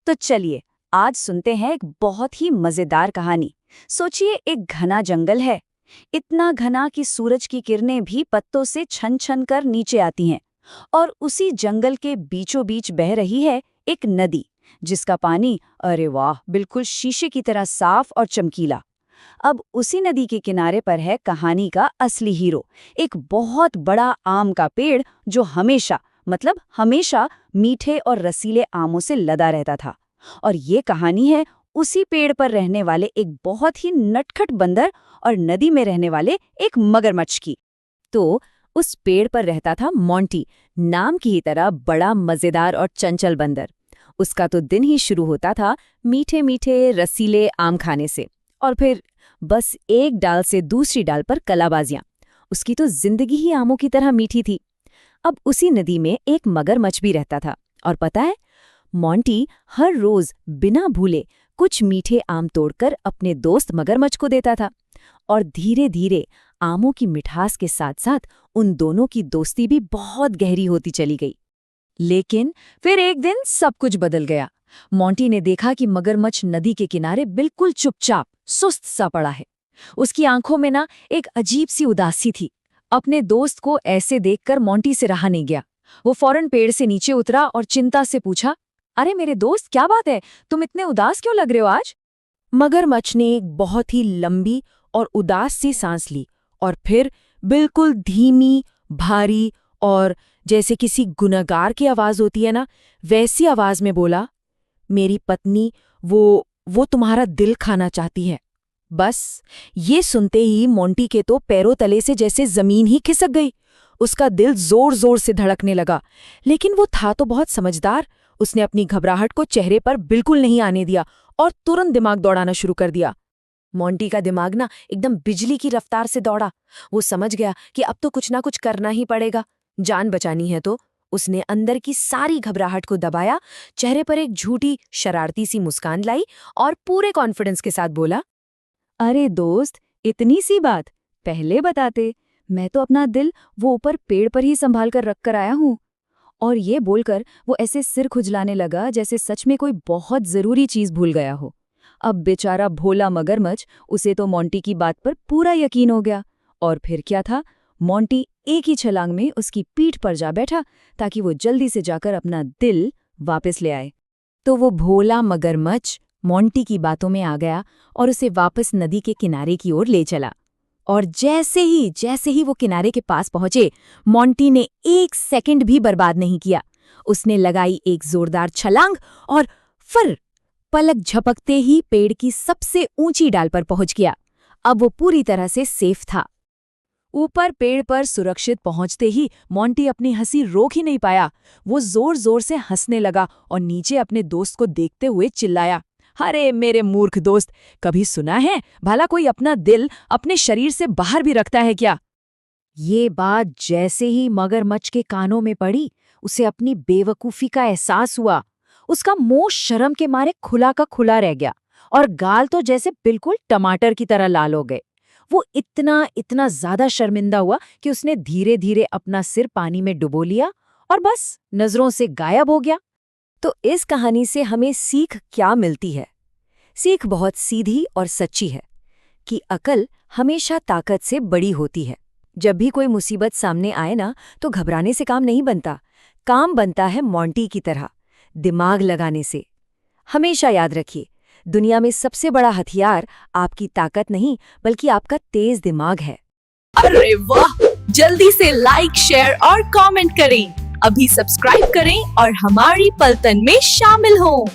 तो चलिए आज सुनते हैं एक बहुत ही मजेदार कहानी। सोचिए एक घना जंगल है, इतना घना कि सूरज की किरणें भी पत्तों से छन छन कर नीचे आती हैं। और उसी जंगल के बीचों बीच बह रही है एक नदी, जिसका पानी अरे वाह बिल्कुल शीशे की तरह साफ और चमकीला। अब उसी नदी के किनारे पर है कहानी का असली हीरो, एक बहुत बड़ा आम का पेड़ जो हमेशा मीठे और रसीले आमों से लदा रहता था। और ये कहानी है उसी पेड़ पर रहने वाले एक बहुत ही नटखट बंदर और नदी में रहने वाले एक मगरमच्छ की। तो उस पेड़ पर रहता था मोंटी, नाम की ही तरह बड़ा मजेदार और चंचल बंदर। उसका तो दिन ही शुरू होता था मीठे मीठे रसीले आम खाने से, और फिर बस एक डाल से दूसरी डाल पर कलाबाजियां। उसकी तो जिंदगी ही आमों की तरह मीठी थी। अब उसी नदी में एक मगरमच्छ भी रहता था, और पता है, मोंटी हर रोज बिना भूले कुछ मीठे आम तोड़कर अपने दोस्त मगरमच्छ को देता था। और धीरे धीरे आमों की मिठास के साथ साथ उन दोनों की दोस्ती भी बहुत गहरी होती चली गई। लेकिन फिर एक दिन सब कुछ बदल गया। मोंटी ने देखा कि मगरमच्छ नदी के किनारे बिल्कुल चुपचाप सुस्त सा पड़ा है। उसकी आंखों में ना एक अजीब सी उदासी थी। अपने दोस्त को ऐसे देखकर मोंटी से रहा नहीं गया। वो फौरन पेड़ से नीचे उतरा और चिंता से पूछा, अरे मेरे दोस्त, क्या बात है, तुम इतने उदास क्यों लग रहे हो आज? मगरमच्छ ने एक बहुत ही लंबी और उदास सी सांस ली और फिर बिल्कुल धीमी, भारी और जैसे किसी गुनहगार की आवाज होती है ना, वैसी आवाज में बोला, मेरी पत्नी वो तुम्हारा दिल खाना चाहती है। बस ये सुनते ही मोंटी के तो पैरों तले से जैसे जमीन ही खिसक गई। उसका दिल जोर जोर से धड़कने लगा, लेकिन वो था तो बहुत समझदार। उसने अपनी घबराहट को चेहरे पर बिल्कुल नहीं आने दिया और तुरंत दिमाग दौड़ाना शुरू कर दिया। मोंटी का दिमाग ना एकदम बिजली की रफ्तार से दौड़ा। वो समझ गया कि अब तो कुछ ना कुछ करना ही पड़ेगा, जान बचानी है। तो उसने अंदर की सारी घबराहट को दबाया, चेहरे पर एक झूठी शरारती सी मुस्कान लाई और पूरे कॉन्फिडेंस के साथ बोला, अरे दोस्त, इतनी सी बात पहले बताते, मैं तो अपना दिल वो ऊपर पेड़ पर ही संभाल कर रख कर आया हूँ। और ये बोलकर वो ऐसे सिर खुजलाने लगा जैसे सच में कोई बहुत जरूरी चीज भूल गया हो। अब बेचारा भोला मगरमच्छ, उसे तो मोंटी की बात पर पूरा यकीन हो गया। और फिर क्या था, मोंटी एक ही छलांग में उसकी पीठ पर जा बैठा ताकि वो जल्दी से जाकर अपना दिल वापस ले आए। तो वो भोला मगरमच्छ मोंटी की बातों में आ गया और उसे वापस नदी के किनारे की ओर ले चला। और जैसे ही वो किनारे के पास पहुंचे, मोंटी ने एक सेकंड भी बर्बाद नहीं किया। उसने लगाई एक जोरदार छलांग और फिर पलक झपकते ही पेड़ की सबसे ऊंची डाल पर पहुंच गया। अब वो पूरी तरह से सेफ था। ऊपर पेड़ पर सुरक्षित पहुंचते ही मोंटी अपनी हंसी रोक ही नहीं पाया। वो जोर जोर से हंसने लगा और नीचे अपने दोस्त को देखते हुए चिल्लाया, अरे मेरे मूर्ख दोस्त, कभी सुना है भला कोई अपना दिल अपने शरीर से बाहर भी रखता है क्या? ये बात जैसे ही मगरमच्छ के कानों में पड़ी, उसे अपनी बेवकूफी का एहसास हुआ। उसका मुंह शर्म के मारे खुला का खुला रह गया और गाल तो जैसे बिल्कुल टमाटर की तरह लाल हो गए। वो इतना ज्यादा शर्मिंदा हुआ कि उसने धीरे धीरे अपना सिर पानी में डुबो लिया और बस नजरों से गायब हो गया। तो इस कहानी से हमें सीख क्या मिलती है? सीख बहुत सीधी और सच्ची है कि अकल हमेशा ताकत से बड़ी होती है। जब भी कोई मुसीबत सामने आए ना, तो घबराने से काम नहीं बनता। काम बनता है मोंटी की तरह, दिमाग लगाने से। हमेशा याद रखिए, दुनिया में सबसे बड़ा हथियार आपकी ताकत नहीं बल्कि आपका तेज दिमाग है। अरे वाह! जल्दी से लाइक, शेयर और कमेंट करें। अभी सब्सक्राइब करें और हमारी पलटन में शामिल हों।